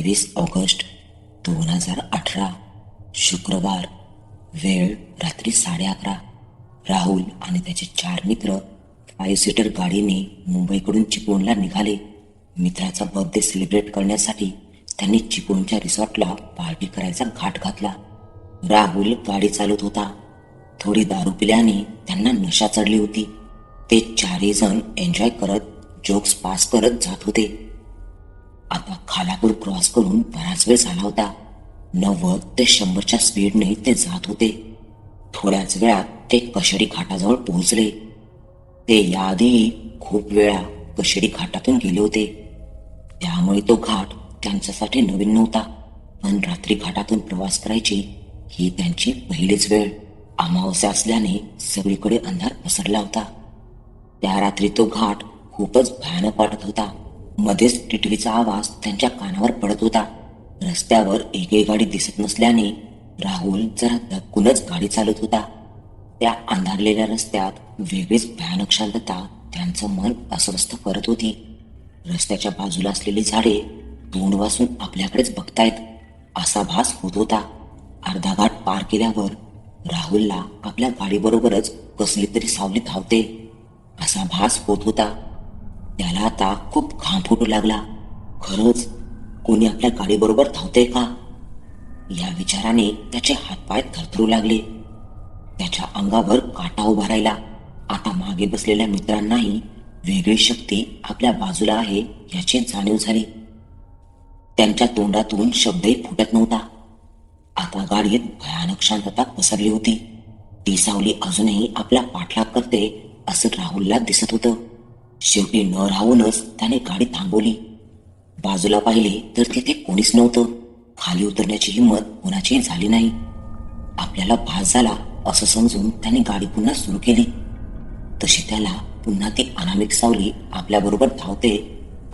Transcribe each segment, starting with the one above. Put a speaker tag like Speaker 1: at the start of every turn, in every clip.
Speaker 1: 23 August 2018 शुक्रवार. वेळ रात्री 11:30. राहुल आणि त्याचे 4 मित्र 5 सीटर गाडीने मुंबईकडून चिपळूणला निघाले. मित्राचा बर्थडे सेलिब्रेट करण्यासाठी त्यांनी चिपळूणच्या रिसॉर्टला पार्टी करायचा घाट घातला. राहुल गाडी चालवत होता. थोडी दारू पिल्याने त्यांना नशा चढली होती. ते 4ही जण एन्जॉय करत जोक्स पास करत जात होते. आता खालापूर क्रॉस करून बराच वेळ झाला होता. 90 ते 100च्या स्पीडने ते जात होते. थोड्याच वेळात ते कशेडी घाटाजवळ पोहोचले. ते याआधीही खूप वेळा कशेडी घाटातून गेले होते, त्यामुळे तो घाट त्यांच्यासाठी नवीन नव्हता. पण रात्री घाटातून प्रवास करायची ही त्यांची पहिलीच वेळ. अमावस्या असल्याने सगळीकडे अंधार पसरला होता. त्या रात्री तो घाट खूपच भयानक वाटत होता. मध्येच टिटवीचा आवाज त्यांच्या कानावर पडत होता. रस्त्यावर एकही गाडी दिसत नसल्याने राहुल जरा धक्कूनच गाडी चालवत होता. त्या अंधारलेल्या रस्त्यात वेगळीच भयानक शांतता त्यांचं मन अस्वस्थ करत होती. रस्त्याच्या बाजूला असलेली झाडे तोंड वासून आपल्याकडेच बघतायत असा भास होत होता. अर्धा घाट पार केल्यावर राहुलला आपल्या गाडीबरोबरच कसली तरी सावली धावते असा भास होत होता. त्याला आता खूप घाम फुटू लागला. खरंच कोणी आपल्या गाडीबरोबर धावते का? या विचाराने त्याचे हातपाय थरथरू लागले. त्याच्या अंगावर काटा उभा राहिला. आता मागे बसलेल्या मित्रांनाही वेगळी शक्ती आपल्या बाजूला आहे याची जाणीव झाली. त्यांच्या तोंडातून शब्दही फुटत नव्हता. आता गाडीत भयानक शांतता पसरली होती. ती सावली अजूनही आपला पाठलाग करते असं राहुलला दिसत होतं. शेवटी न राहूनच त्याने गाडी थांबवली. बाजूला पाहिले तर तिथे कोणीच नव्हतं. खाली उतरण्याची हिंमत कोणाचीही झाली नाही. आपल्याला भास झाला असं समजून त्याने गाडी पुन्हा सुरू केली. तशी त्याला पुन्हा ती अनामिक सावली आपल्याबरोबर धावते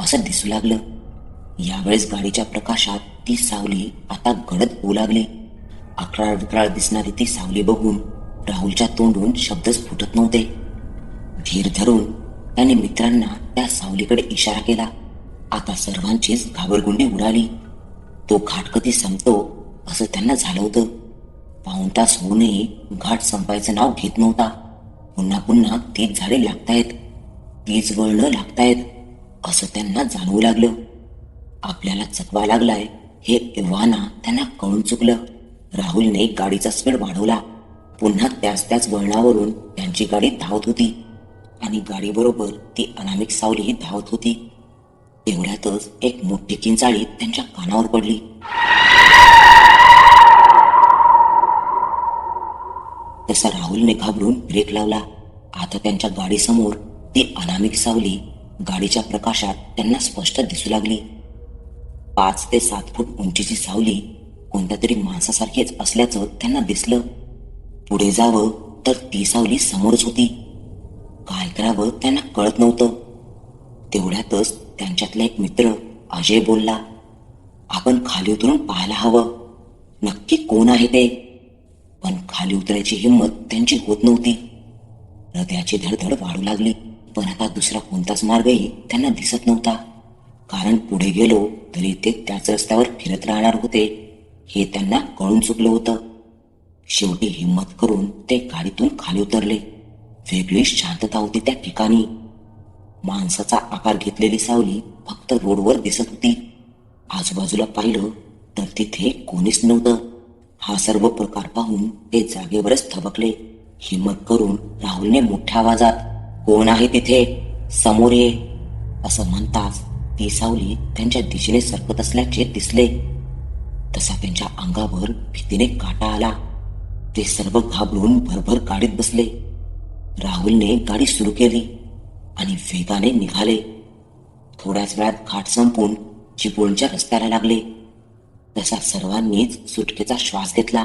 Speaker 1: असं दिसू लागलं. यावेळेस गाडीच्या प्रकाशात ती सावली आता गडद होऊ लागली. अकराळ विक्राळ दिसणारी ती सावली बघून राहुलच्या तोंडून शब्दच फुटत नव्हते. धीर धरून त्याने मित्रांना त्या सावलीकडे इशारा केला. आता सर्वांचीच घाबरगुंडी उडाली. तो घाट कधी संपतो असं त्यांना झालं होतं. पाऊण तास होऊनही घाट संपायचं नाव घेत नव्हता. पुन्हा पुन्हा तीच झाडे लागतायत, तीच वळणं लागतायत असं त्यांना जाणवू लागलं. आपल्याला चकवा लागलाय हे एव्हाना त्यांना कळून चुकलं. राहुलने गाडीचा स्पीड वाढवला. पुन्हा त्याच वळणावरून त्यांची गाडी धावत होती आणि गाडीबरोबर ती अनामिक सावली धावत होती. तेवढ्यातच एक मोठी किंचाळी त्यांच्या कानावर पडली. तसा राहुलने घाबरून ब्रेक लावला. आता त्यांच्या गाडीसमोर ती अनामिक सावली गाडीच्या प्रकाशात त्यांना स्पष्ट दिसू लागली. 5 ते 7 फूट उंचीची सावली कोणत्या तरी माणसासारखीच असल्याचं त्यांना दिसलं. पुढे जावं तर ती सावली समोरच होती. काय करावं त्यांना कळत नव्हतं. तेवढ्यातच त्यांच्यातला एक मित्र अजय बोलला, आपण खाली उतरून पाहायला हवं. नक्की कोण आहे ते? पण खाली उतरायची हिंमत त्यांची होत नव्हती. हृदयाची धडधड वाढू लागली. पण आता दुसरा कोणताच मार्गही त्यांना दिसत नव्हता. कारण पुढे गेलो तरी ते त्याच रस्त्यावर फिरत राहणार होते हे त्यांना कळून चुकलं होतं. शेवटी हिंमत करून ते गाडीतून खाली उतरले. वेगळी शांतता होती त्या ठिकाणी. माणसाचा आकार घेतलेली सावली फक्त रोडवर दिसत होती. आजूबाजूला पाहिलं तर तिथे कोणीच नव्हतं. हा सर्व प्रकार पाहून ते जागेवरच थबकले. हिंमत करून राहुलने मोठ्या आवाजात, कोण आहे तिथे? समोर ये असं म्हणताच ती सावली त्यांच्या दिशेने सरकत असल्याचे दिसले. तसा त्यांच्या अंगावर भीतीने काटा आला. ते सर्व घाबरून भरभर गाडीत बसले. राहुलने गाडी सुरू केली आणि वेगाने निघाले. थोड्याच वेळात घाट संपून चिपळूणच्या रस्त्याला लागले. तसा सर्वांनीच सुटकेचा श्वास घेतला.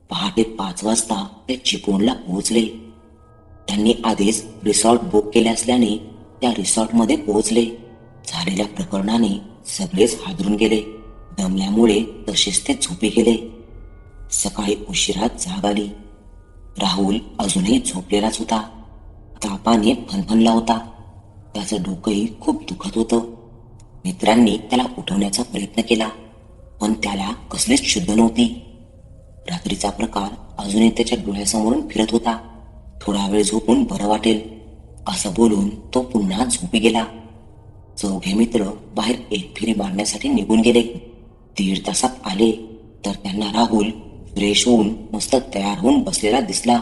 Speaker 1: पहाटे 5 वाजता ते चिपळूणला पोहोचले. त्यांनी आधीच रिसॉर्ट बुक केले असल्याने त्या रिसॉर्टमध्ये पोहोचले. झालेल्या प्रकरणाने सगळेच हादरून गेले. दमल्यामुळे तसेच ते झोपी गेले. सकाळी उशिरा जाग आली. राहुल अजूनही झोपलेलाच होता. तापाने फणफणला होता. त्याचं डोकंही खूप दुखत होतं. मित्रांनी त्याला उठवण्याचा प्रयत्न केला, पण त्याला कसलीच शुद्ध नव्हती. रात्रीचा प्रकार अजूनही त्याच्या डोळ्यासमोरून फिरत होता. थोडा वेळ झोपून बरं वाटेल असं बोलून तो पुन्हा झोपी गेला. चौघे मित्र बाहेर एक फेरी मारण्यासाठी निघून गेले. 1.5 तासात आले तर त्यांना राहुल फ्रेश होऊन मस्त तयार होऊन बसलेला दिसला.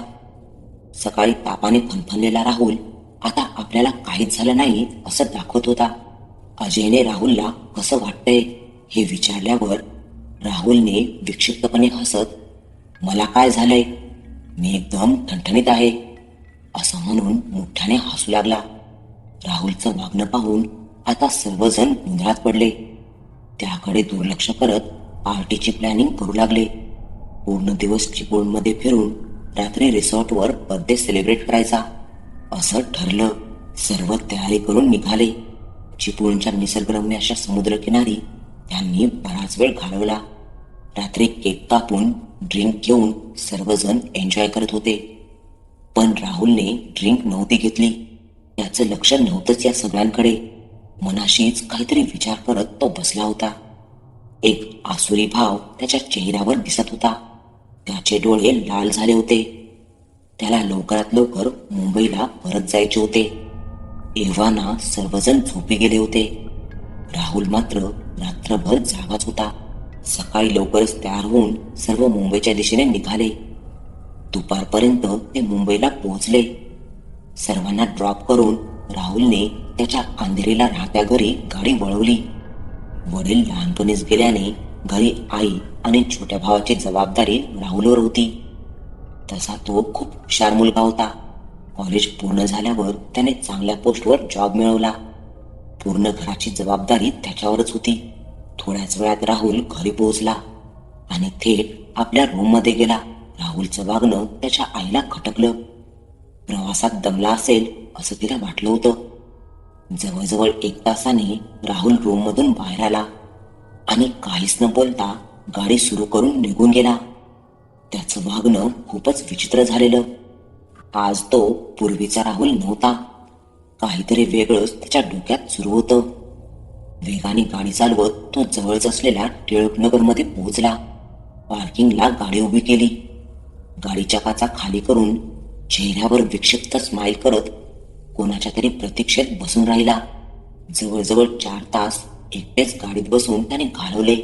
Speaker 1: सकाळी तापाने फणफणलेला राहुल आता आपल्याला काहीच झालं नाही असं दाखवत होता. अजयने राहुलला कसं वाटतंय हे विचारल्यावर राहुलने विक्षिप्तपणे हसत, मला काय झालंय, मी एकदम ठणठणीत आहे असं म्हणून मोठ्याने हसू लागला. राहुलचं वागणं पाहून आता सर्वजण गोंधळात पडले. त्याकडे दुर्लक्ष करत पार्टीची प्लॅनिंग करू लागले. पूर्ण दिवस चिपळूणमध्ये फिरून रात्री रिसॉर्टवर बर्थडे सेलिब्रेट करायचा असं ठरलं. सर्व तयारी करून निघाले. चिपळूणच्या निसर्गरम्य अशा समुद्रकिनारी त्यांनी बराच वेळ घालवला. रात्री केक कापून ड्रिंक घेऊन सर्वजण एन्जॉय करत होते. पण राहुलने ड्रिंक नव्हती घेतली. त्याचं लक्ष नव्हतंच या सगळ्यांकडे. मनाशीच काहीतरी विचार करत तो बसला होता. एक आसुरी भाव त्याच्या चेहऱ्यावर दिसत होता. त्याचे डोळे लाल झाले होते. त्याला लवकरात लवकर मुंबईला परत जायचे होते. एव्हाना सर्वजण झोपी गेले होते. राहुल मात्र रात्रभर जागाच होता. सकाळी लवकरच तयार होऊन सर्व मुंबईच्या दिशेने निघाले. दुपारपर्यंत ते मुंबईला पोहोचले. सर्वांना ड्रॉप करून राहुलने त्याच्या अंधेरीला राहत्या घरी गाडी वळवली. वडील लहानपणीच गेल्याने घरी आई आणि छोट्या भावाची जबाबदारी राहुलवर होती. तसा तो खूप हुशार मुलगा होता. कॉलेज पूर्ण झाल्यावर त्याने चांगल्या पोस्टवर जॉब मिळवला. पूर्ण घराची जबाबदारी त्याच्यावरच होती. थोड्याच वेळात राहुल घरी पोहोचला आणि थेट आपल्या रूममध्ये गेला. राहुलचं वागणं त्याच्या आईला खटकलं. प्रवासात दमला असेल असं तिला वाटलं होतं. जवळजवळ 1 तासाने राहुल रूममधून बाहेर आला आणि काहीच न बोलता गाडी सुरू करून निघून गेला. त्याचं वागणं खूपच विचित्र झालेलं. आज तो पूर्वीचा राहुल नव्हता. काहीतरी वेगळंच त्याच्या डोक्यात सुरू होतं. वेगाने गाडी चालवत तो जवळच असलेल्या टिळकनगरमध्ये पोहोचला. पार्किंगला गाडी उभी केली. गाडीच्या काचा खाली करून चेहऱ्यावर विक्षिप्त स्माईल करत कोणाच्या तरी प्रतीक्षेत बसून राहिला. जवळजवळ 4 तास एकटेच गाडीत बसून त्याने घालवले.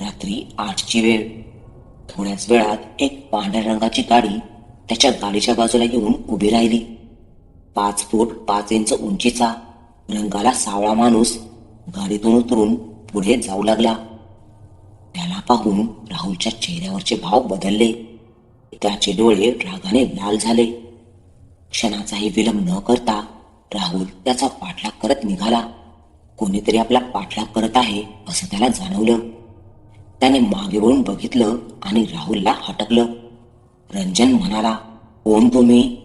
Speaker 1: रात्री 8ची वेळ. थोड्याच वेळात एक पांढऱ्या रंगाची गाडी त्याच्या गाडीच्या बाजूला येऊन उभी राहिली. 5 फूट 5 इंच उंचीचा रंगाला सावळा माणूस गाडीतून उतरून पुढे जाऊ लागला. त्याला पाहून राहुलच्या चेहऱ्यावरचे भाव बदलले. त्याचे डोळे रागाने लाल झाले. क्षणाचाही विलंब न करता राहुल त्याचा पाठलाग करत निघाला. कोणीतरी आपला पाठलाग करत आहे असं त्याला जाणवलं. त्याने मागे वळून बघितलं आणि राहुलला हटकलं. रंजन म्हणाला, कोण तुम्ही?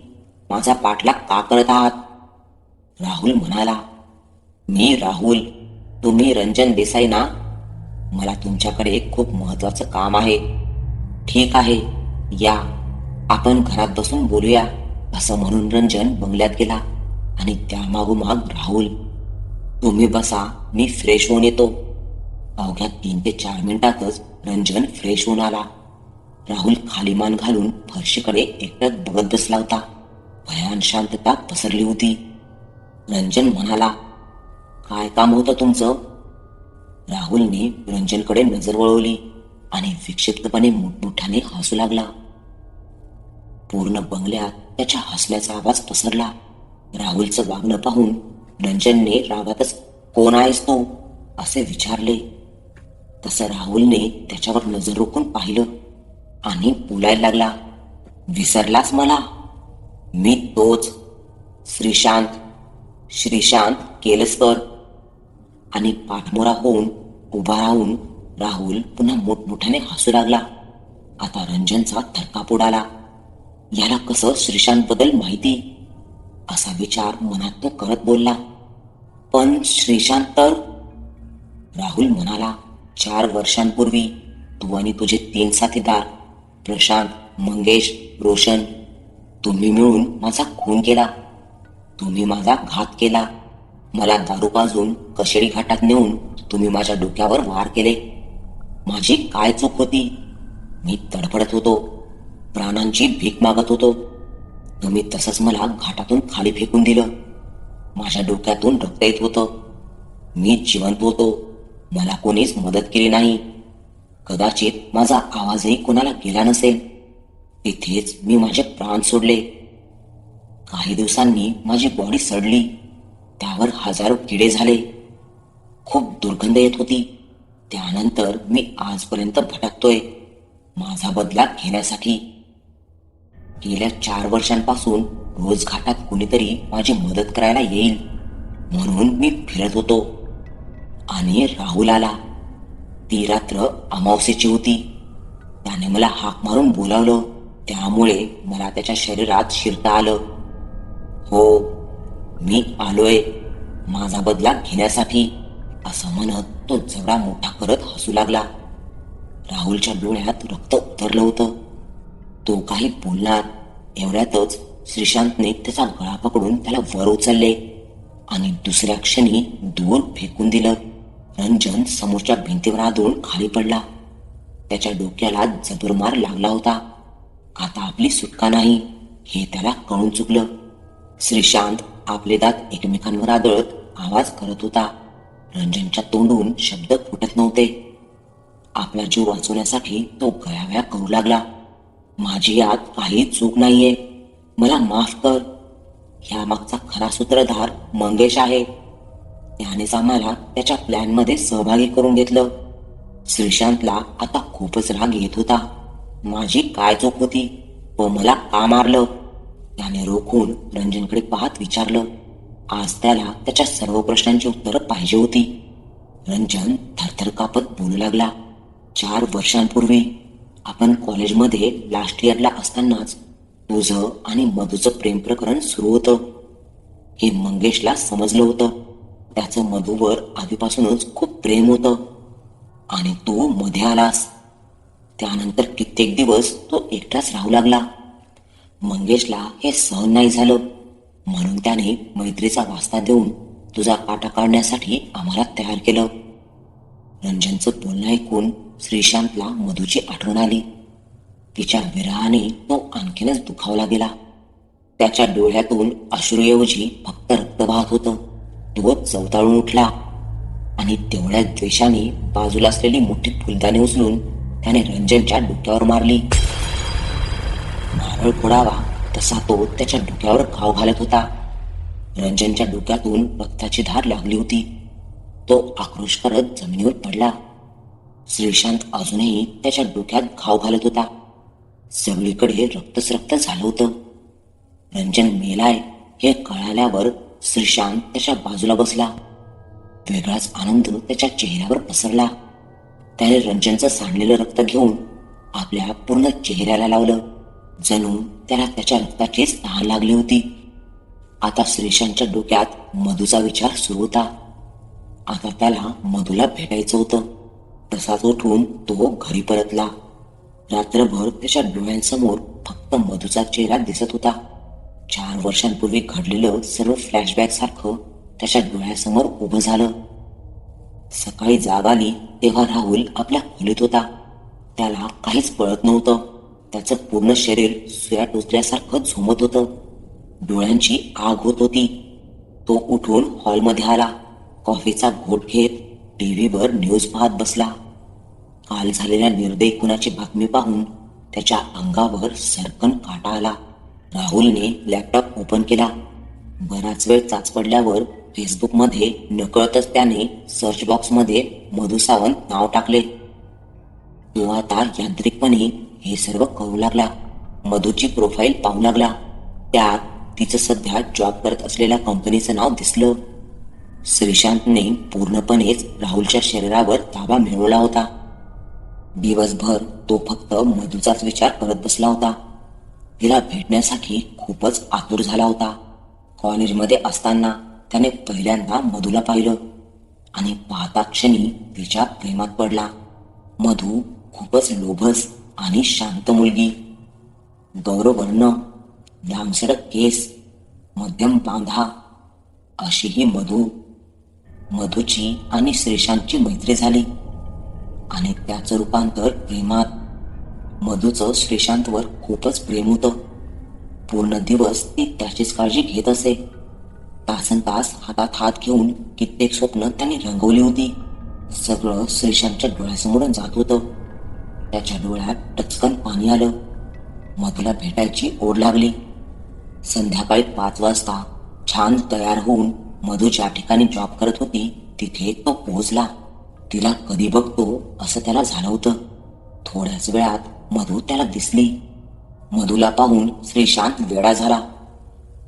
Speaker 1: माझा पाठलाग का करत आहात? राहुल म्हणाला, मी राहुल, तुम्ही रंजन देसाई ना? मला तुमच्याकडे एक खूप महत्वाचं काम आहे. ठीक आहे, या, आपण घरात बसून बोलूया असं म्हणून रंजन बंगल्यात गेला आणि त्यामागोमाग राहुल. तुम्ही बसा, मी फ्रेश होऊन येतो. अवघ्या 3 ते 4 मिनिटातच रंजन फ्रेश होऊन आला. राहुल खाली मान घालून फरशीकडे एकटक बघत बसला होता. भयान शांतता पसरली होती. रंजन म्हणाला, काय काम होतं तुमचं? राहुलने रंजनकडे नजर वळवली आणि विक्षिप्तपणे मोठमोठ्याने हसू लागला. पूर्ण बंगल्यात त्याच्या हसण्याचा आवाज पसरला. राहुलचं वागणं पाहून रंजनने रागातच, कोण आहेस तू? असे विचारले. तसं राहुलने त्याच्यावर नजर रोखून पाहिलं आणि बोलायला लागला, विसरलास मला? मी तोच श्रीशांत केलसकर. आणि पाठमोरा होऊन उभा राहून राहुल पुन्हा मोठमोठ्याने हसू लागला. आता रंजनचा थरकाप उडाला. याला कसं श्रीशांत बद्दल माहिती? असा विचार मनात तो करत बोलला. पण श्रीशांत तर? राहुल म्हणाला, 4 वर्षांपूर्वी तू आणि तुझे 3 साथीदार प्रशांत, मंगेश, रोशन, तुम्ही मिळून माझा खून केला. तुम्ही माझा घात केला. मला दारू पाजून कशेडी घाटात नेऊन तुम्ही माझ्या डोक्यावर वार केले. माझी काय चूक होती? मी तडफडत होतो, प्राणांची भीक मागत होतो. तुम्ही तसंच मला घाटातून खाली फेकून दिलं. माझ्या डोक्यातून रक्त येत होतं. मी जिवंत होतो. मला कोणीच मदत केली नाही. कदाचित माझा आवाजही कोणाला गेला नसेल. तिथेच मी माझे प्राण सोडले. काही दिवसांनी माझी बॉडी सडली. त्यावर हजारो किडे झाले. खूप दुर्गंध येत होती. त्यानंतर मी आजपर्यंत भटकतोय माझा बदला घेण्यासाठी. गेल्या 4 वर्षांपासून रोज घाटात कुणीतरी माझी मदत करायला येईल म्हणून मी फिरत होतो. आणि राहुल आला. ती रात्र अमावस्येची होती. त्याने मला हाक मारून बोलावलं. त्यामुळे मला त्याच्या शरीरात शिरता आलं. हो, मी आलोय माझा बदला घेण्यासाठी, असं म्हणत तो जवळा मोठा करत हसू लागला. राहुलच्या डोळ्यात रक्त उतरलं होतं. तो काही बोलणार एवढ्यातच श्रीशांतने त्याचा गळा पकडून त्याला वर उचलले आणि दुसऱ्या क्षणी दूर फेकून दिलं. रंजन समोरच्या भिंतीवर आदळून खाली पडला. त्याच्या डोक्याला जबर मार लागला होता. आता आपली सुटका नाही हे त्याला कळून चुकलं. श्रीशांत आपले दात एकमेकांवर आदळत आवाज करत होता. रंजनच्या तोंडून शब्द फुटत नव्हते. आपला जीव वाचवण्यासाठी तो गयावया करू लागला. माझी यात काही चूक नाहीये, मला माफ कर. ह्या मागचा खरा सूत्रधार मंगेश आहे. त्यानेच आम्हाला त्याच्या प्लॅनमध्ये सहभागी करून घेतलं. श्रीशांतला आता खूपच राग येत होता. माझी काय चूक होती व मला का मारलं? त्याने रोखून रंजनकडे पाहत विचारलं. आज त्याला त्याच्या सर्व प्रश्नांची उत्तरं पाहिजे होती. रंजन थरथर कापत बोलू लागला. 4 वर्षांपूर्वी आपण कॉलेजमध्ये लास्ट इयरला असतानाच तुझं आणि मधूचं प्रेम प्रकरण सुरू होतं. हे मंगेशला समजलं होतं. त्याचं मधूवर आधीपासूनच खूप प्रेम होतं आणि तू मध्ये आलास. त्यानंतर कित्येक दिवस तो एकटाच राहू लागला. मंगेशला हे सहन नाही झालं म्हणून त्याने मैत्रीचा वास्ता देऊन तुझा काटा काढण्यासाठी आम्हाला तयार केलं. रंजनचं बोलणं ऐकून श्रीशांतला मधूची आठवण आली. तिच्या विरहाने तो आणखीनच दुखावला गेला. त्याच्या डोळ्यातून अश्रूऐवजी फक्त रक्त वाहत होतं. तो चवताळून उठला आणि तेवढ्या द्वेषाने बाजूला असलेली मोठी फुलदाणी उचलून त्याने रंजनच्या डोक्यावर मारली. नारळ फोडावा तसा तो त्याच्या डोक्यावर घाव घालत होता. रंजनच्या डोक्यातून रक्ताची धार लागली होती. तो आक्रोश करत जमिनीवर पडला. श्रीशांत अजूनही त्याच्या डोक्यात घाव घालत होता. सगळीकडे रक्तच रक्त झालं होतं. रंजन मेलाय हे कळाल्यावर श्रीशांत त्याच्या बाजूला बसला. वेगळाच आनंद त्याच्या चेहऱ्यावर पसरला. त्याने रंजनचं सांडलेलं रक्त घेऊन आपल्या पूर्ण चेहऱ्याला लावलं. जणू त्याला त्याच्या रक्ताचीच तहान लागली होती. आता श्रीशांतच्या डोक्यात मधूचा विचार सुरू होता. आता त्याला मधूला भेटायचं होतं. तसाच उठून तो घरी परतला. रात्रभर त्याच्या डोळ्यांसमोर फक्त मधूचा चेहरा दिसत होता. 4 वर्षांपूर्वी घडलेलं सर्व फ्लॅशबॅक सारखं त्याच्या डोळ्यासमोर उभं झालं. सकाळी जाग आली तेव्हा राहुल आपल्या खोलीत होता. त्याला काहीच कळत नव्हतं. त्याचं पूर्ण शरीर सुया टोचल्यासारखं झोमत होतं. डोळ्यांची आग होत होती. तो उठून हॉलमध्ये आला. कॉफीचा घोट घेत टीव्हीवर न्यूज पाहत बसला. काल झालेल्या निर्दयी खुनाची बातमी पाहून त्याच्या अंगावर सरकन काटा आला. राहुलने लॅपटॉप ओपन केला. बराच वेळ चाच पडल्यावर फेसबुकमध्ये नकळतच त्याने सर्च बॉक्समध्ये मधू सावंत नाव टाकले. तो आता यांत्रिकपणे हे सर्व करू लागला. मधूची प्रोफाईल पाहू लागला. त्यात तिचं सध्या जॉब करत असलेल्या कंपनीचं नाव दिसलं. श्रीशांतने पूर्णपणेच राहुलच्या शरीरावर ताबा मिळवला होता. दिवसभर तो फक्त मधूचाच विचार करत बसला होता. तिला भेटण्यासाठी खूपच आतुर झाला होता. कॉलेजमध्ये असताना त्याने पहिल्यांदा मधूला पाहिलं आणि पाहता क्षणी तिच्या प्रेमात पडला. मधू खूपच लोभस आणि शांत मुलगी. गौरवर्ण, लांबसडक केस, मध्यम बांधा अशी ही मधूची आणि श्रीशांतची मैत्री झाली आणि त्याचं रूपांतर प्रेमात. मधूचं श्रीशांतवर खूपच प्रेम होतं. पूर्ण दिवस ती त्याचीच काळजी घेत असे. तासनतास हातात हात घेऊन कित्येक स्वप्न त्यांनी रंगवली होती. सगळं श्रीशांतच्या डोळ्यासमोरून जात होतं. त्याच्या डोळ्यात टचकन पाणी आलं. मधूला भेटायची ओढ लागली. संध्याकाळी 5 वाजता छान तयार होऊन मधू ज्या ठिकाणी जॉब करत होती तिथे तो पोहोचला. तिला कधी बघतो असं त्याला झालं होतं. थोड्याच वेळात मधू त्याला दिसली. मधूला पाहून श्रीशांत वेडा झाला.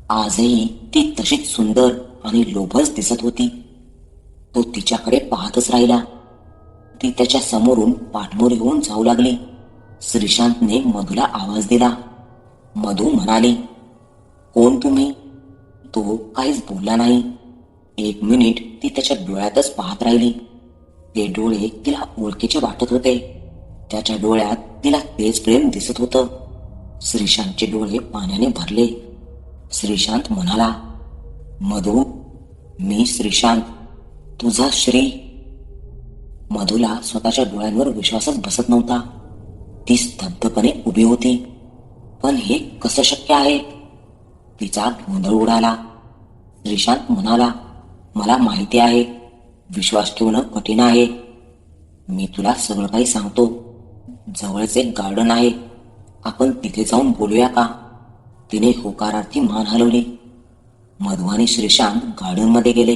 Speaker 1: आजही ती तशीच सुंदर आणि लोभस दिसत होती. तो तिच्याकडे पाहतच राहिला. ती त्याच्या समोरून पाठमोर येऊन जाऊ लागली. श्रीशांतने मधूला आवाज दिला. मधू म्हणाली, कोण तुम्ही? तो काहीच बोलला नाही. 1 मिनिट ती त्याच्या डोळ्यातच पाहत राहिली. ते डोळे तिला ओळखीचे वाटत होते. त्याच्या डोळ्यात तिला तेच प्रेम दिसत होतं. श्रीशांतचे डोळे पाण्याने भरले. श्रीशांत म्हणाला, मधू, मी श्रीशांत, तुझा श्री. मधूला स्वतःच्या डोळ्यांवर विश्वासच बसत नव्हता. ती स्तब्धपणे उभी होती. पण हे कसं शक्य आहे? तिचा गोंधळ उडाला. श्रीशांत म्हणाला, मला माहिती आहे, विश्वास ठेवणं कठीण आहे. मी तुला सगळं काही सांगतो. जवळच एक गार्डन आहे, आपण तिथे जाऊन बोलूया का? तिने होकारार्थी मान हलवली. मधू आणि श्रीशांत गार्डनमध्ये गेले.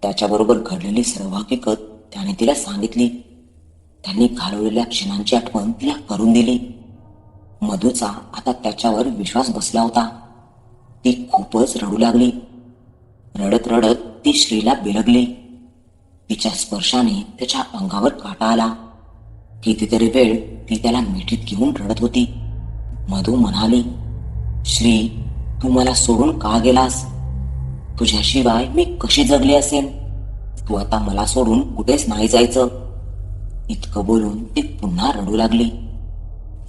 Speaker 1: त्याच्याबरोबर घडलेली सर्व हकीकत त्याने तिला सांगितली. त्यांनी घालवलेल्या क्षणांची आठवण तिला करून दिली. मधूचा आता त्याच्यावर विश्वास बसला होता. ती खूपच रडू लागली. रडत रडत ती श्रीला बिलगली. तिच्या स्पर्शाने त्याच्या अंगावर काटा आला. कितीतरी वेळ ती त्याला मिठीत घेऊन रडत होती. मधू म्हणाली, श्री, तू मला सोडून का गेलास? तुझ्याशिवाय मी कशी जगली असेल? तू आता मला सोडून कुठेच नाही जायचं. इतकं बोलून ती पुन्हा रडू लागली.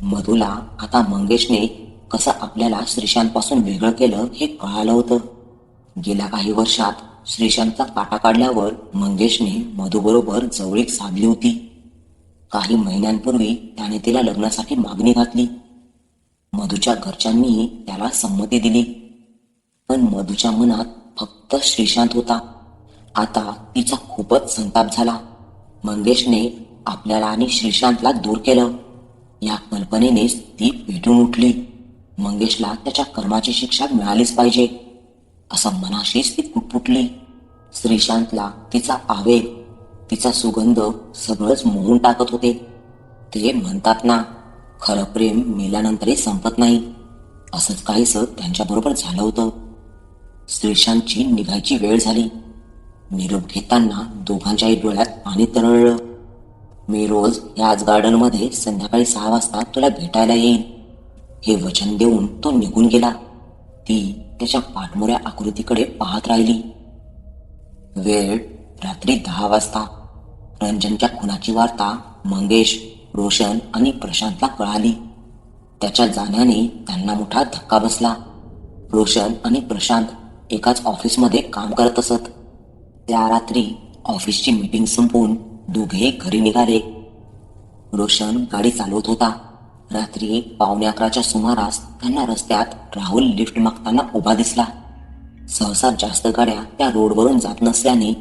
Speaker 1: मधूला आता मंगेशने कसं आपल्याला श्रीशांतपासून वेगळं केलं हे कळालं होतं. गेल्या काही वर्षात श्रीशांतचा काटा काढल्यावर मंगेशने मधूबरोबर जवळीक साधली होती. काही महिन्यांपूर्वी त्याने तिला लग्नासाठी मागणी घातली. मधूच्या घरच्यांनीही त्याला संमती दिली. पण मधूच्या मनात फक्त श्रीशांत होता. आता तिचा खूपच संताप झाला. मंगेशने आपल्याला आणि श्रीशांतला दूर केलं या कल्पनेनेच ती पेटून उठली. मंगेशला त्याच्या कर्माची शिक्षा मिळालीच पाहिजे असं मनाशीच ती पुटपुटली. श्रीशांतला तिचा आवेग, तिचा सुगंध सगळंच मोहून टाकत होते. ते म्हणतात ना, खरं प्रेम मेल्यानंतरही संपत नाही. असंच काहीसं त्यांच्याबरोबर झालं होतं. श्रीशांतची निघायची वेळ झाली. निरोप घेताना दोघांच्याही डोळ्यात पाणी तरळलं. मी रोज याच गार्डनमध्ये संध्याकाळी 6 वाजता तुला भेटायला येईल हे वचन देऊन तो निघून गेला. ती त्याच्या पाठमोऱ्या आकृतीकडे पाहत राहिली. वेळ रात्री 10 वाजता. रंजनच्या खुनाची वार्ता मंगेश, रोशन आणि प्रशांतला कळाली. त्याच्या जाण्याने त्यांना मोठा धक्का बसला. रोशन आणि प्रशांत एकाच ऑफिसमध्ये काम करत असत. त्या रात्री ऑफिसची मीटिंग संपवून दोघेही घरी निघाले. रोशन गाडी चालवत होता. रात्री 11:15च्या सुमारास त्यांना रस्त्यात राहुल लिफ्ट मागताना उभा दिसला. सहसा जास्त गाड्या त्या रोडवरून जात नसल्याने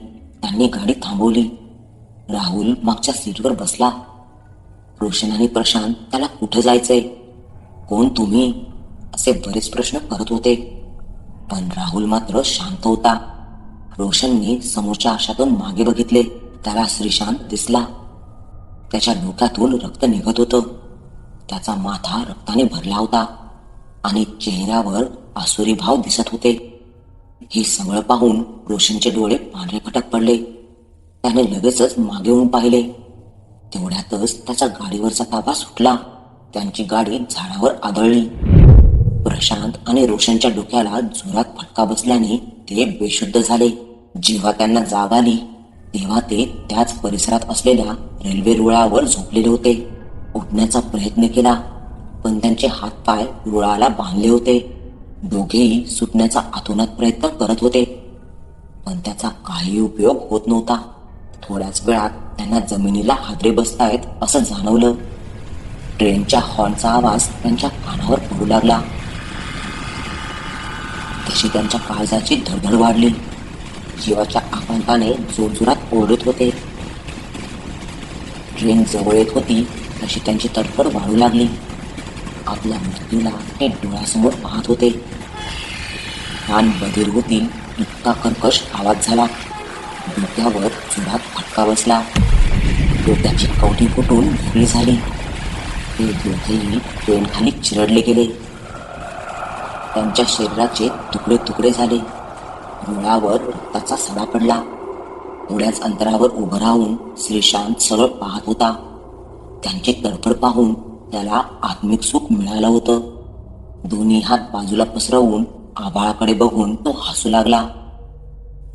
Speaker 1: त्यांनी गाडी थांबवली. राहुल मागच्या सीटवर बसला. रोशन आणि प्रशांत त्याला कुठे जायचंय, कोण तुम्ही, असे बरेच प्रश्न करत होते. पण राहुल मात्र शांत होता. रोशनने समोरच्या आरशातून मागे बघितले. त्याला श्रीशांत दिसला. त्याच्या डोक्यातून रक्त निघत होतं. त्याचा माथा रक्ताने भरला होता आणि चेहऱ्यावर आसुरी भाव दिसत होते. हे सगळं पाहून रोशनचे डोळे पांढरे फटक पडले. त्याने लगेचच मागे होऊन पाहिले. तेवढ्यातच त्याच्या गाडीवरचा ताबा सुटला. त्यांची गाडी झाडावर आदळली. प्रशांत आणि रोशनच्या डोक्याला जोरात फटका बसल्याने ते बेशुद्ध झाले. जेव्हा त्यांना जाग आली तेव्हा ते त्याच परिसरात असलेल्या रेल्वे रुळावर झोपलेले होते. उठण्याचा प्रयत्न केला पण त्यांचे हातपाय रुळाला बांधले होते. दोघेही सुटण्याचा आतोनात प्रयत्न करत होते पण त्याचा काही उपयोग होत नव्हता. थोड्याच वेळात त्यांना जमिनीला हादरे बसतायत असं जाणवलं. ट्रेनच्या हॉर्नचा आवाज त्यांच्या कानावर पडू लागला. तशी त्यांच्या काळजाची धडधड वाढली. जीवाच्या आकांताने जोरजोरात ओरडत होते. ट्रेन जवळ येत होती तशी त्यांची तडफड वाढू लागली. आपल्या मृत्यूला ते डोळ्यासमोर पाहत होते. कान बधीर होतील इतका कर्कश आवाज झाला. डोक्यावर जोरात फटका बसला. डोक्याची कवटी फुटून वेगळी झाली. ते दोघेही ट्रेन खाली चिरडले गेले. त्यांच्या शरीराचे तुकडे तुकडे झाले. रुळावर रक्ताचा सडा पडला. थोड्याच अंतरावर उभं राहून श्रीशांत सगळं पाहत होता. त्यांची तडफड पाहून त्याला आत्मिक सुख मिळालं होतं. दोन्ही हात बाजूला पसरवून आभाळाकडे बघून तो हसू लागला.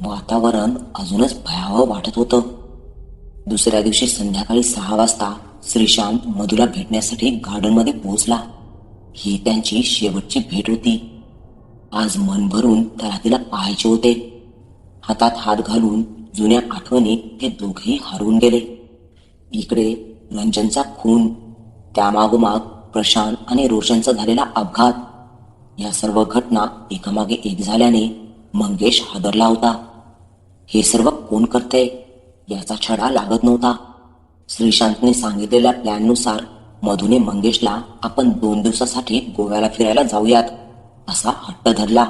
Speaker 1: वातावरण अजूनच भयावह वाटत होतं. दुसऱ्या दिवशी संध्याकाळी 6 वाजता श्रीशांत मधूला भेटण्यासाठी गार्डनमध्ये पोहोचला. ही त्यांची शेवटची भेट होती. आज मन भरून त्याला तिला पाहायचे होते. हातात हात घालून जुन्या आठवणी ते दोघेही हरवून गेले. इकडे रंजनचा खून, त्यामागोमाग प्रशांत आणि रोशनचा झालेला अपघात, या सर्व घटना एकामागे एक झाल्याने मंगेश हादरला होता. हे सर्व कोण करते याचा छडा लागत नव्हता. श्रीशांतने सांगितलेल्या प्लॅननुसार मधूने मंगेशला आपण 2 दिवसासाठी गोव्याला फिरायला जाऊयात असा हट्ट धरला.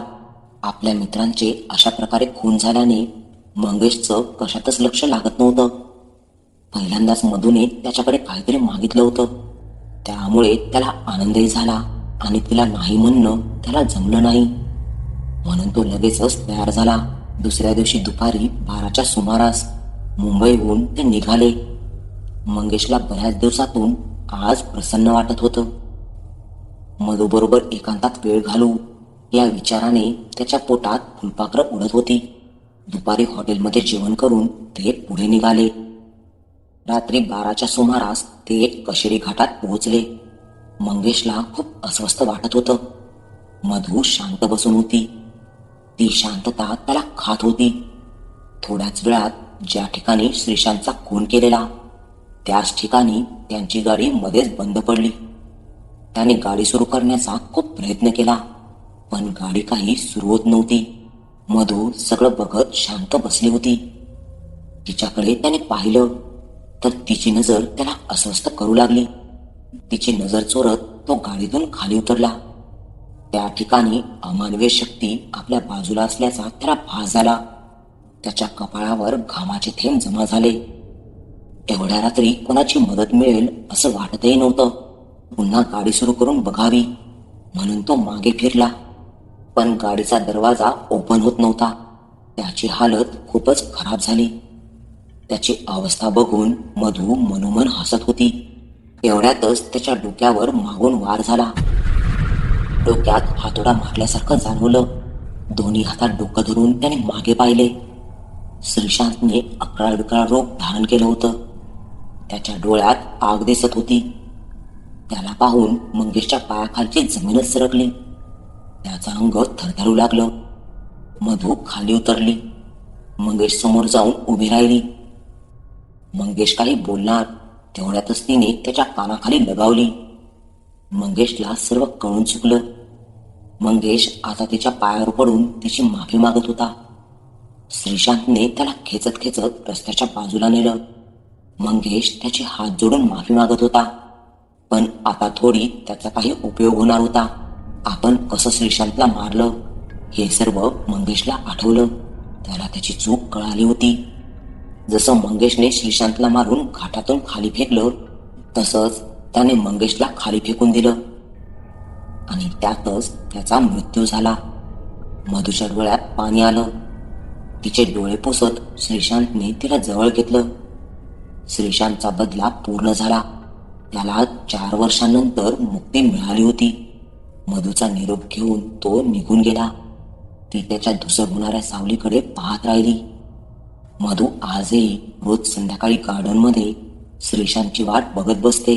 Speaker 1: आपल्या मित्रांचे अशा प्रकारे खून झाल्याने मंगेशचं कशातच लक्ष लागत नव्हतं. पहिल्यांदाच मधूने त्याच्याकडे काहीतरी मागितलं होतं. त्यामुळे त्याला आनंदही झाला आणि तिला नाही म्हणणं त्याला जमलं नाही. म्हणून तो लगेचच तयार झाला. दुसऱ्या दिवशी दुपारी 12च्या सुमारास मुंबईहून ते निघाले. मंगेशला बऱ्याच दिवसातून आज प्रसन्न वाटत होतं. मधूबरोबर एकांतात वेळ घालू या विचाराने त्याच्या पोटात फुलपाखरं उडत होती. दुपारी हॉटेलमध्ये जेवण करून ते पुढे निघाले. रात्री 12च्या सुमारास ते एक कशेरी घाटात पोहोचले. मंगेशला खूप अस्वस्थ वाटत होतं. मधू शांत बसून होती. ती शांतता त्याला खात होती. थोड्याच वेळात ज्या ठिकाणी श्रीशांतचा खून केलेला त्याच ठिकाणी त्यांची गाडी मध्येच बंद पडली. त्याने गाडी सुरू करण्याचा खूप प्रयत्न केला, पण गाडी काही सुरू होत नव्हती. मधू सगळं बघत शांत बसली होती. तिच्याकडे त्याने पाहिलं तर तिची नजर त्याला अस्वस्थ करू लागली. तिची नजर चोरत तो गाडीतून खाली उतरला. त्या ठिकाणी अमानवीय शक्ती आपल्या बाजूला असल्याचा त्याला भास झाला. त्याच्या कपाळावर घामाचे थेंब जमा झाले. एवढ्या रात्री कोणाची मदत मिळेल असं वाटतही नव्हतं. पुन्हा गाडी सुरू करून बघावी म्हणून तो मागे फिरला, पण गाडीचा दरवाजा ओपन होत नव्हता. त्याची हालत खूपच खराब झाली. त्याची अवस्था बघून मधू मनोमन हसत होती. एवढ्यातच त्याच्या डोक्यावर मागून वार झाला. डोक्यात हातोडा मारल्यासारखं जाणवलं. दोन्ही हातात डोकं धरून त्याने मागे पाहिले. श्रीशांतने अकराळ रूप धारण केलं होतं. त्याच्या डोळ्यात आग दिसत होती. त्याला पाहून मंगेशच्या पायाखालची जमीनच सरकली. त्याचं अंग थरथरू लागलं. मधू खाली उतरली. मंगेश समोर जाऊन उभी राहिली. मंगेश काही बोलणार तेवढ्यातच तिने त्याच्या कानाखाली लगावली. मंगेशला सर्व कळून चुकलं. मंगेश आता तिच्या पायावर पडून तिची माफी मागत होता. श्रीशांतने त्याला खेचत खेचत रस्त्याच्या बाजूला नेलं. मंगेश त्याचे हात जोडून माफी मागत होता, पण आता थोडी त्याचा काही उपयोग होणार होता. आपण कसं श्रीशांतला मारलं हे सर्व मंगेशला आठवलं. त्याला त्याची चूक कळाली होती. जसं मंगेशने श्रीशांतला मारून घाटातून खाली फेकलं तसंच त्याने मंगेशला खाली फेकून दिलं आणि त्यातच त्याचा मृत्यू झाला. मधूच्या डोळ्यात पाणी आलं. तिचे डोळे पुसत श्रीशांतने तिला जवळ घेतलं. श्रीशांतचा बदला पूर्ण झाला. त्याला 4 वर्षांनंतर मुक्ती मिळाली होती. मधूचा निरोप घेऊन तो निघून गेला. ती त्याच्या धुसर होणाऱ्या सावलीकडे पाहत राहिली. मधू आजही रोज संध्याकाळी गार्डनमध्ये श्रीशांतची वाट बघत बसते.